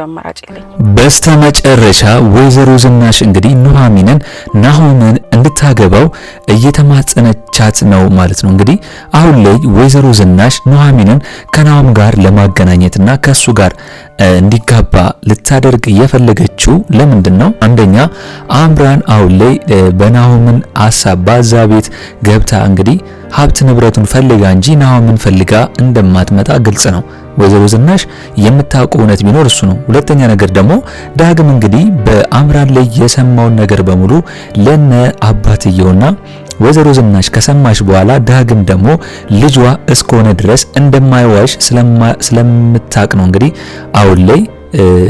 አማራጭ የለኝ። በስተመጨረሻ ወይዘሮ ዝናሽ እንግዲህ ኑሐሚንን ናሆምን እንድታገባው እየተማጸነቻት ነው ማለት ነው። እንግዲህ አሁን ላይ ወይዘሮ ዝናሽ ኑሐሚንን ከናሆም ጋር ለማገናኘትና ከሱ ጋር እንዲጋባ ልታደርግ የፈለገችው ለምንድን ነው? አንደኛ አምራን አሁን ላይ በናሆምን ሐሳብ ባዛ ቤት ገብታ እንግዲህ ሀብት ንብረቱን ፈልጋ እንጂ ናሆምን ፈልጋ እንደማትመጣ ግልጽ ነው። ወይዘሮ ዝናሽ የምታውቀው እውነት ቢኖር እሱ ነው። ሁለተኛ ነገር ደግሞ ዳግም እንግዲህ በአምራን ላይ የሰማውን ነገር በሙሉ ለነ አባትየውና ወይዘሮ ዝናሽ ከሰማሽ በኋላ ዳግም ደግሞ ልጇ እስከሆነ ድረስ እንደማይዋሽ ስለምታቅ ነው እንግዲህ አሁን ላይ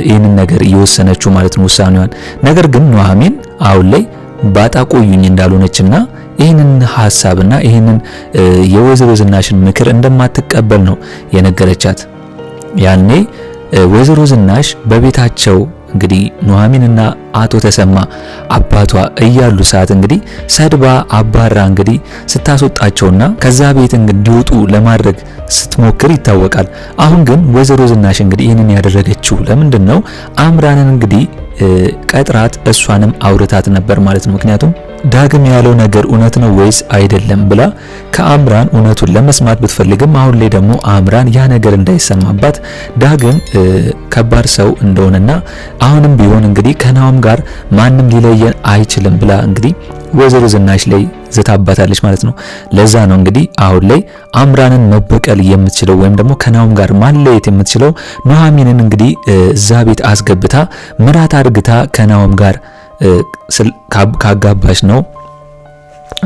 ይህንን ነገር እየወሰነችው ማለት ነው ውሳኔዋን። ነገር ግን ኑሐሚን አሁን ላይ ባጣ ቆዩኝ እንዳልሆነችና ይህንን ሐሳብና ይህንን የወይዘሮ ዝናሽን ምክር እንደማትቀበል ነው የነገረቻት። ያኔ ወይዘሮ ዝናሽ በቤታቸው እንግዲህ ኑሐሚንና አቶ ተሰማ አባቷ እያሉ ሰዓት እንግዲህ ሰድባ አባራ እንግዲህ ስታስወጣቸውና ከዛ ቤት እንዲወጡ ለማድረግ ስትሞክር ይታወቃል። አሁን ግን ወይዘሮ ዝናሽ እንግዲህ ይህንን ያደረገችው ለምንድን ነው? አምራንን እንግዲህ ቀጥራት እሷንም አውርታት ነበር ማለት ነው። ምክንያቱም ዳግም ያለው ነገር እውነት ነው ወይስ አይደለም ብላ ከአምራን እውነቱን ለመስማት ብትፈልግም አሁን ላይ ደግሞ አምራን ያ ነገር እንዳይሰማባት ዳግም ከባድ ሰው እንደሆነና አሁንም ቢሆን እንግዲህ ከናሆም ጋር ማንም ሊለየን አይችልም ብላ እንግዲህ ወይዘሮ ዝናሽ ላይ ዝታባታለች ማለት ነው። ለዛ ነው እንግዲህ አሁን ላይ አምራንን መበቀል የምትችለው ወይም ደግሞ ከናሆም ጋር ማለየት የምትችለው ኑሐሚንን እንግዲህ እዛ ቤት አስገብታ ምራት አድርግታ ከናሆም ጋር ካጋባሽ ነው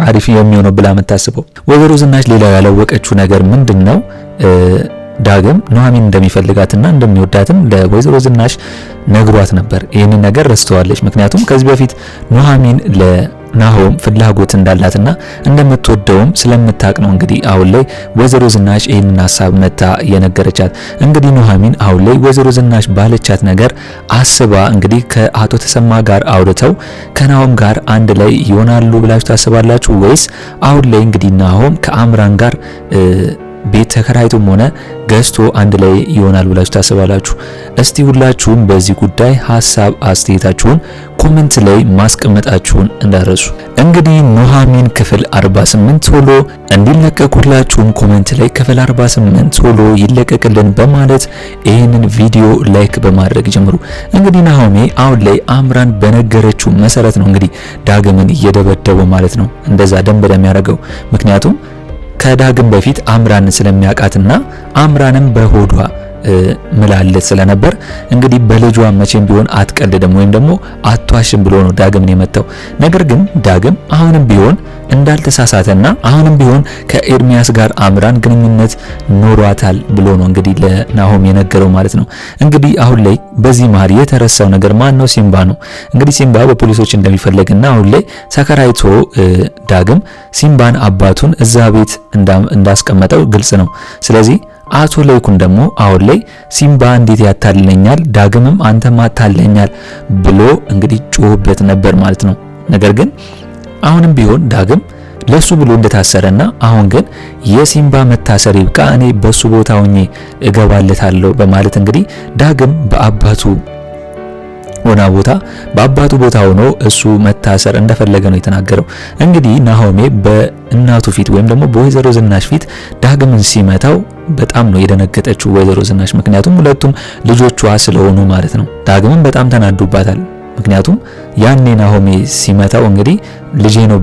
አሪፍ የሚሆነው ብላ የምታስበው ወይዘሮ ዝናሽ ሌላው ያላወቀችው ነገር ምንድነው? ዳግም ኑሐሚን እንደሚፈልጋትና እንደሚወዳትም ለወይዘሮ ዝናሽ ነግሯት ነበር። ይህንን ነገር ረስተዋለች። ምክንያቱም ከዚህ በፊት ኑሐሚን ለናሆም ፍላጎት እንዳላትና እንደምትወደውም ስለምታቅ ነው እንግዲህ አሁን ላይ ወይዘሮ ዝናሽ ይህንን ሐሳብ መታ የነገረቻት። እንግዲህ ኑሐሚን አሁን ላይ ወይዘሮ ዝናሽ ባለቻት ነገር አስባ እንግዲህ ከአቶ ተሰማ ጋር አውርተው ከናሆም ጋር አንድ ላይ ይሆናሉ ብላችሁ ታስባላችሁ ወይስ አሁን ላይ እንግዲህ ናሆም ከአምራን ጋር ቤት ተከራይቶም ሆነ ገዝቶ አንድ ላይ ይሆናል ብላችሁ ታስባላችሁ? እስቲ ሁላችሁም በዚህ ጉዳይ ሐሳብ አስተያየታችሁን ኮሜንት ላይ ማስቀመጣችሁን እንዳረሱ። እንግዲህ ኑሐሚን ክፍል 48 ቶሎ እንዲለቀቁላችሁም ኮሜንት ላይ ክፍል 48 ቶሎ ይለቀቅልን በማለት ይህንን ቪዲዮ ላይክ በማድረግ ጀምሩ። እንግዲህ ናሆሜ አሁን ላይ አምራን በነገረችው መሰረት ነው እንግዲህ ዳግምን እየደበደበው ማለት ነው እንደዛ ደንብ የሚያደርገው ምክንያቱም ከዳግም በፊት አምራንን ስለሚያውቃትና አምራንም በሆዷ ምላለት ስለነበር እንግዲህ በልጇ መቼም ቢሆን አትቀልድም ወይም ደግሞ አትዋሽም ብሎ ነው ዳግምን የመታው። ነገር ግን ዳግም አሁንም ቢሆን እንዳልተሳሳተና አሁንም ቢሆን ከኤርሚያስ ጋር አምራን ግንኙነት ኖሯታል ብሎ ነው እንግዲህ ለናሆም የነገረው ማለት ነው። እንግዲህ አሁን ላይ በዚህ መሀል የተረሳው ነገር ማን ነው? ሲምባ ነው። እንግዲህ ሲምባ በፖሊሶች እንደሚፈለግና አሁን ላይ ተከራይቶ ዳግም ሲምባን አባቱን እዛ ቤት እንዳስቀመጠው ግልጽ ነው። ስለዚህ አቶ ለይኩን ደግሞ አሁን ላይ ሲምባ እንዴት ያታልለኛል ዳግምም አንተም አታልለኛል ብሎ እንግዲህ ጮህበት ነበር ማለት ነው። ነገር ግን አሁንም ቢሆን ዳግም ለሱ ብሎ እንደታሰረና አሁን ግን የሲምባ መታሰር ይብቃ እኔ በሱ ቦታ ሆኜ እገባለታለሁ በማለት እንግዲህ ዳግም በአባቱ ቦታ ሆኖ እሱ መታሰር እንደፈለገ ነው የተናገረው። እንግዲህ ናሆሜ በእናቱ ፊት ወይም ደግሞ በወይዘሮ ዝናሽ ፊት ዳግምን ሲመታው በጣም ነው የደነገጠችው ወይዘሮ ዝናሽ። ምክንያቱም ሁለቱም ልጆቿ ስለሆኑ ማለት ነው። ዳግምን በጣም ተናዱባታል። ምክንያቱም ያኔ ናሆሜ ሲመታው እንግዲህ ልጄ ነው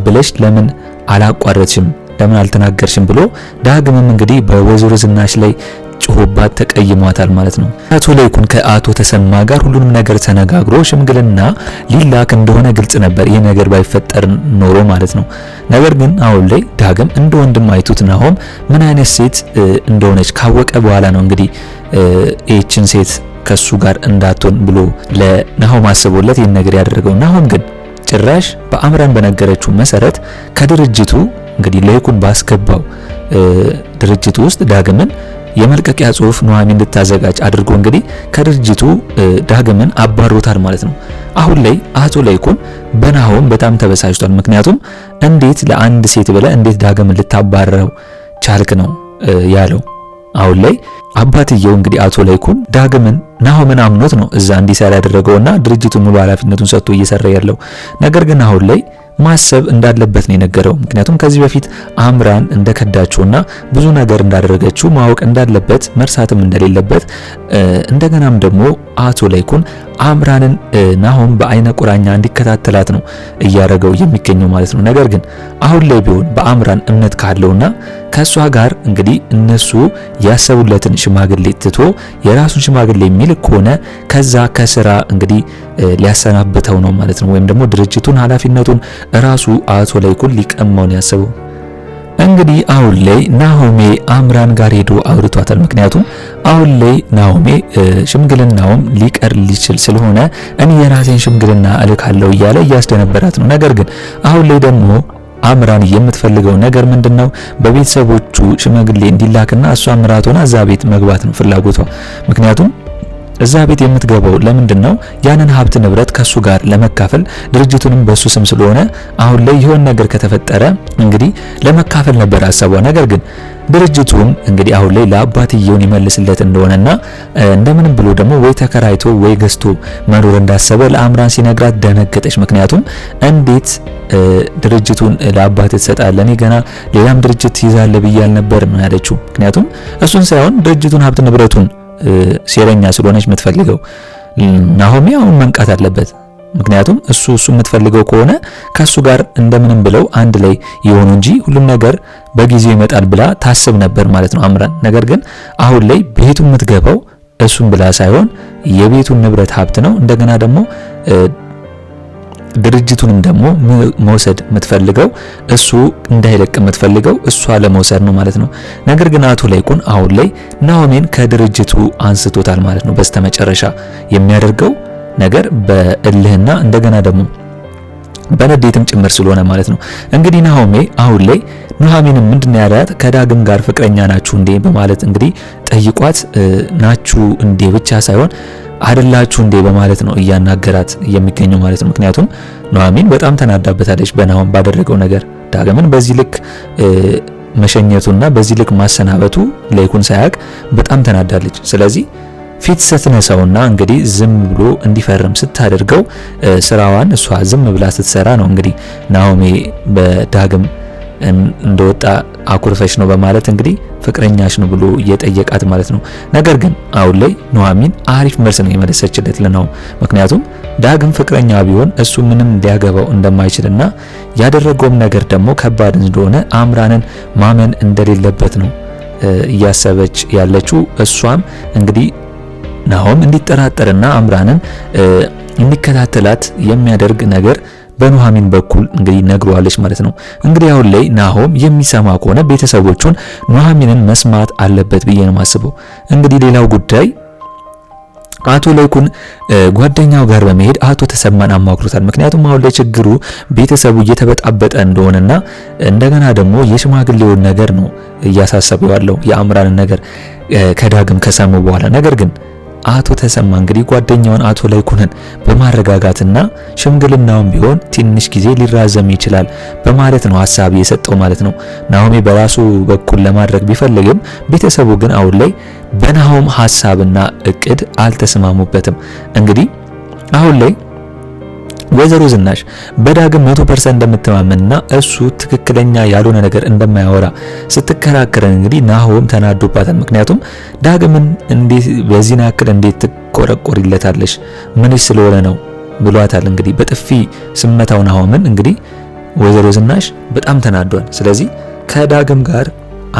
ብለሽ ለምን አላቋረጥሽም ለምን አልተናገርሽም ብሎ ዳግምም እንግዲህ በወይዘሮ ዝናሽ ላይ ጮህባት ተቀይሟታል ማለት ነው። አቶ ለይኩን ከአቶ ተሰማ ጋር ሁሉንም ነገር ተነጋግሮ ሽምግልና ሊላክ እንደሆነ ግልጽ ነበር፣ ይህ ነገር ባይፈጠር ኖሮ ማለት ነው። ነገር ግን አሁን ላይ ዳግም እንደ ወንድም አይቱት ናሆም ምን አይነት ሴት እንደሆነች ካወቀ በኋላ ነው እንግዲህ ይህችን ሴት ከሱ ጋር እንዳትሆን ብሎ ለናሆም አስቦለት ይህን ነገር ያደረገው። ናሆም ግን ጭራሽ በአምራን በነገረችው መሰረት ከድርጅቱ እንግዲህ ለይኩን ባስገባው ድርጅቱ ውስጥ ዳግምን የመልቀቂያ ጽሁፍ ኑሐሚን እንድታዘጋጅ አድርጎ እንግዲህ ከድርጅቱ ዳግምን አባሮታል ማለት ነው። አሁን ላይ አቶ ለይኩን በናሆም በጣም ተበሳጭቷል። ምክንያቱም እንዴት ለአንድ ሴት ብለህ እንዴት ዳግምን ልታባረረው ቻልክ ነው ያለው። አሁን ላይ አባትየው እንግዲህ አቶ ላይኩን ዳግምን ናሆምን አምኖት ነው እዛ እንዲሰራ ያደረገውና ድርጅቱን ሙሉ ኃላፊነቱን ሰጥቶ እየሰራ ያለው። ነገር ግን አሁን ላይ ማሰብ እንዳለበት ነው የነገረው። ምክንያቱም ከዚህ በፊት አምራን እንደከዳችውና ብዙ ነገር እንዳደረገችው ማወቅ እንዳለበት መርሳትም እንደሌለበት እንደገናም ደግሞ አቶ ላይኩን አምራንን ናሆም በአይነ ቁራኛ እንዲከታተላት ነው እያደረገው የሚገኘው ማለት ነው። ነገር ግን አሁን ላይ ቢሆን በአምራን እምነት ካለውና ከሷ ጋር እንግዲህ እነሱ ያሰቡለትን ሽማግሌ ትቶ የራሱን ሽማግሌ የሚል ከሆነ ከዛ ከስራ እንግዲህ ሊያሰናብተው ነው ማለት ነው። ወይም ደግሞ ድርጅቱን ኃላፊነቱን ራሱ አቶ ላይኩን ሊቀማው ነው ያሰበው። እንግዲህ አሁን ላይ ናሆሜ አምራን ጋር ሄዶ አውርቷታል። ምክንያቱም አሁን ላይ ናሆሜ ሽምግልናውም ሊቀር ሊችል ስለሆነ እኔ የራሴን ሽምግልና እልካለሁ እያለ እያስደነበራት ነው። ነገር ግን አሁን ላይ ደግሞ አምራን የምትፈልገው ነገር ምንድነው? በቤተሰቦቹ ሽማግሌ እንዲላክና እሷ አምራት ሆና እዛ ቤት መግባት ነው ፍላጎቷ። ምክንያቱም እዛ ቤት የምትገባው ለምንድነው? ያንን ሀብት ንብረት ከሱ ጋር ለመካፈል ድርጅቱንም በሱ ስም ስለሆነ አሁን ላይ የሆነ ነገር ከተፈጠረ እንግዲህ ለመካፈል ነበር ሐሳቧ። ነገር ግን ድርጅቱን እንግዲህ አሁን ላይ ለአባትየውን ይመልስለት እንደሆነና እንደምንም ብሎ ደግሞ ወይ ተከራይቶ ወይ ገዝቶ መኖር እንዳሰበ ለአምራን ሲነግራት ደነገጠች። ምክንያቱም እንዴት ድርጅቱን ለአባት ትሰጣለህ? እኔ ገና ሌላም ድርጅት ይዛለ ብያል ነበር ነው ያለችው። ምክንያቱም እሱን ሳይሆን ድርጅቱን ሀብት ንብረቱን ሴረኛ ስለሆነች የምትፈልገው ናሆሜ አሁን መንቃት አለበት። ምክንያቱም እሱ የምትፈልገው ከሆነ ከሱ ጋር እንደምንም ብለው አንድ ላይ የሆኑ እንጂ ሁሉም ነገር በጊዜው ይመጣል ብላ ታስብ ነበር ማለት ነው አምራን። ነገር ግን አሁን ላይ ቤቱ የምትገባው እሱን ብላ ሳይሆን የቤቱን ንብረት ሀብት ነው። እንደገና ደግሞ ድርጅቱንም ደግሞ መውሰድ የምትፈልገው እሱ እንዳይለቅ የምትፈልገው እሷ ለመውሰድ ነው ማለት ነው። ነገር ግን አቶ ላይኩን አሁን ላይ ናሆሜን ከድርጅቱ አንስቶታል ማለት ነው። በስተመጨረሻ የሚያደርገው ነገር በእልህና እንደገና ደግሞ በንዴትም ጭምር ስለሆነ ማለት ነው። እንግዲህ ናሆሜ አሁን ላይ ኑሐሚንም ምንድነው ያላት? ከዳግም ጋር ፍቅረኛ ናችሁ እንዴ በማለት እንግዲህ ጠይቋት ናችሁ እንዴ ብቻ ሳይሆን አይደላችሁ እንዴ በማለት ነው እያናገራት የሚገኘው ማለት ነው። ምክንያቱም ኑሐሚን በጣም ተናዳበታለች በናሆም ባደረገው ነገር። ዳግምን በዚህ ልክ መሸኘቱና በዚህ ልክ ማሰናበቱ ላይኩን ሳያቅ በጣም ተናዳለች። ስለዚህ ፊት ስትነሳውና እንግዲህ ዝም ብሎ እንዲፈርም ስታደርገው ስራዋን እሷ ዝም ብላ ስትሰራ ነው እንግዲህ ናሆሜ በዳግም እንደወጣ አኩርፈሽ ነው በማለት እንግዲህ ፍቅረኛሽ ነው ብሎ እየጠየቃት ማለት ነው። ነገር ግን አሁን ላይ ኑሐሚን አሪፍ መልስ ነው የመለሰችለት ለናሆም። ምክንያቱም ዳግም ፍቅረኛ ቢሆን እሱ ምንም ሊያገባው እንደማይችልና ያደረገውም ነገር ደግሞ ከባድ እንደሆነ አምራንን ማመን እንደሌለበት ነው እያሰበች ያለችው። እሷም እንግዲህ ናሆም እንዲጠራጠርና አምራንን እንዲከታተላት የሚያደርግ ነገር በኑሐሚን በኩል እንግዲህ ነግሯለች ማለት ነው። እንግዲህ አሁን ላይ ናሆም የሚሰማ ከሆነ ቤተሰቦቹን ኑሐሚንን መስማት አለበት ብዬ ነው የማስበው። እንግዲህ ሌላው ጉዳይ አቶ ላይኩን ጓደኛው ጋር በመሄድ አቶ ተሰማን አማክሮታል። ምክንያቱም አሁን ላይ ችግሩ ቤተሰቡ እየተበጣበጠ እንደሆነና እንደገና ደግሞ የሽማግሌውን ነገር ነው እያሳሰበው ያለው የአምራንን ነገር ከዳግም ከሰሙ በኋላ። ነገር ግን አቶ ተሰማ እንግዲህ ጓደኛውን አቶ ላይኩንን በማረጋጋትና ሽምግልናውን ቢሆን ትንሽ ጊዜ ሊራዘም ይችላል በማለት ነው ሐሳብ የሰጠው ማለት ነው። ናሆሜ በራሱ በኩል ለማድረግ ቢፈልግም ቤተሰቡ ግን አሁን ላይ በናሆም ሐሳብና እቅድ አልተስማሙበትም። እንግዲህ አሁን ላይ ወይዘሮ ዝናሽ በዳግም 100% እንደምትማመንና እሱ ትክክለኛ ያልሆነ ነገር እንደማያወራ ስትከራከር እንግዲህ ናሆም ተናዶባታል። ምክንያቱም ዳግምን እንዴት በዚህና ያክል እንዴት ትቆረቆሪለታለሽ? ምንሽ ስለሆነ ነው ብሏታል። እንግዲህ በጥፊ ስመታው ናሆምን እንግዲህ ወይዘሮ ዝናሽ በጣም ተናዷል። ስለዚህ ከዳግም ጋር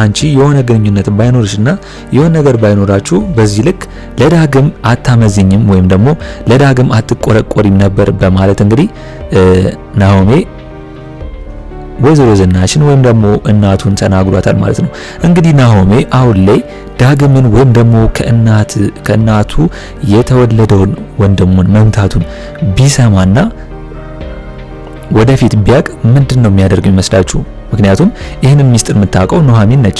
አንቺ የሆነ ግንኙነት ባይኖርሽና የሆነ ነገር ባይኖራችሁ በዚህ ልክ ለዳግም አታመዝኝም ወይም ደግሞ ለዳግም አትቆረቆሪም ነበር በማለት እንግዲህ ናሆሜ ወይዘሮ ዝናሽን ወይም ደግሞ እናቱን ተናግሯታል ማለት ነው። እንግዲህ ናሆሜ አሁን ላይ ዳግምን ወይም ደግሞ ከእናቱ የተወለደውን ወንድሙን መምታቱን ቢሰማና ወደፊት ቢያቅ ምንድነው የሚያደርገው ይመስላችሁ? ምክንያቱም ይህንን ሚስጥር የምታውቀው ኑሐሚን ነች።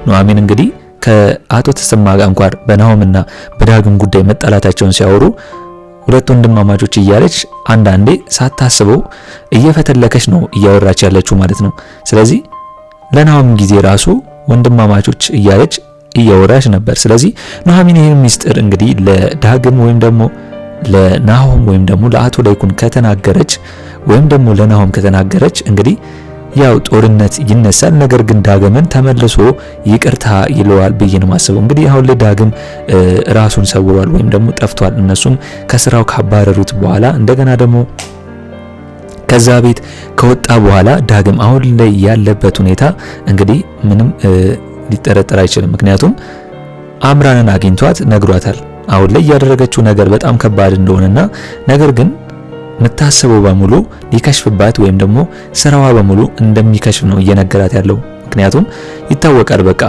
ኑሐሚን እንግዲህ ከአቶ ተሰማ ጋር እንኳን በናሆምና በዳግም ጉዳይ መጣላታቸውን ሲያወሩ ሁለት ወንድማማቾች እያለች አንዳንዴ ሳታስበው እየፈተለከች ነው እያወራች ያለችው ማለት ነው። ስለዚህ ለናሆም ጊዜ ራሱ ወንድማማቾች እያለች እያወራች ነበር። ስለዚህ ኑሐሚን ይህን ሚስጥር እንግዲህ ለዳግም ወይም ደግሞ ለናሆም ወይም ደግሞ ለአቶ ላይኩን ከተናገረች ወይም ደግሞ ለናሆም ከተናገረች እንግዲህ ያው ጦርነት ይነሳል። ነገር ግን ዳግምን ተመልሶ ይቅርታ ይለዋል ብዬ ነው ማስበው። እንግዲህ አሁን ላይ ዳግም ራሱን ሰውሯል ወይም ደግሞ ጠፍቷል። እነሱም ከስራው ካባረሩት በኋላ እንደገና ደግሞ ከዛ ቤት ከወጣ በኋላ ዳግም አሁን ላይ ያለበት ሁኔታ እንግዲህ ምንም ሊጠረጠር አይችልም። ምክንያቱም አምራንን አግኝቷት ነግሯታል። አሁን ላይ ያደረገችው ነገር በጣም ከባድ እንደሆነና ነገር ግን የምታስበው በሙሉ ሊከሽፍባት ወይም ደግሞ ስራዋ በሙሉ እንደሚከሽፍ ነው እየነገራት ያለው። ምክንያቱም ይታወቃል በቃ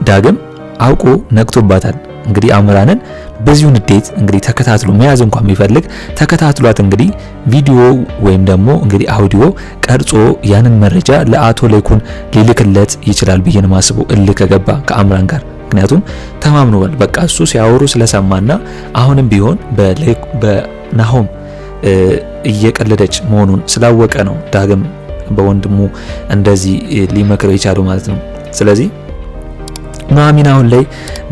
ዳግም አውቆ ነቅቶባታል። እንግዲህ አምራንን በዚሁ ንዴት እንግዲህ ተከታትሎ መያዝ እንኳን የሚፈልግ ተከታትሏት እንግዲህ ቪዲዮ ወይም ደግሞ እንግዲህ አውዲዮ ቀርጾ ያንን መረጃ ለአቶ ላይኩን ሊልክለት ይችላል ብዬ ነው ማስበው እልህ ከገባ ከአምራን ጋር። ምክንያቱም ተማምኗል በቃ እሱ ሲያወሩ ስለሰማና አሁንም ቢሆን በናሆም እየቀለደች መሆኑን ስላወቀ ነው ዳግም በወንድሙ እንደዚህ ሊመክረው የቻለው ማለት ነው። ስለዚህ ኑሐሚን አሁን ላይ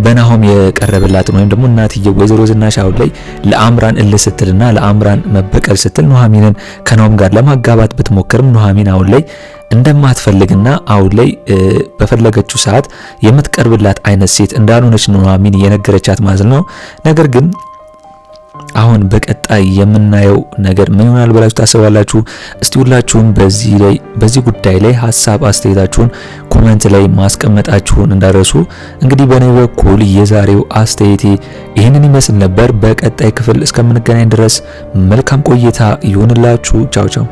በናሆም የቀረበላትን ወይም ደግሞ እናትየው ወይዘሮ ዝናሽ አሁን ላይ ለአምራን እልህ ስትልና ለአምራን መበቀል ስትል ኑሐሚንን ከናሆም ጋር ለማጋባት ብትሞክርም ኑሐሚን አሁን ላይ እንደማትፈልግና አሁን ላይ በፈለገችው ሰዓት የምትቀርብላት አይነት ሴት እንዳልሆነች ኑሐሚን እየነገረቻት ማለት ነው። ነገር ግን አሁን በቀጣይ የምናየው ነገር ምን ይሆናል ብላችሁ ታስባላችሁ? እስቲ ሁላችሁም በዚህ ጉዳይ ላይ ሀሳብ አስተያየታችሁን ኮሜንት ላይ ማስቀመጣችሁን እንዳረሱ። እንግዲህ በኔ በኩል የዛሬው አስተያየቴ ይህንን ይመስል ነበር። በቀጣይ ክፍል እስከምንገናኝ ድረስ መልካም ቆይታ ይሁንላችሁ። ቻው ቻው።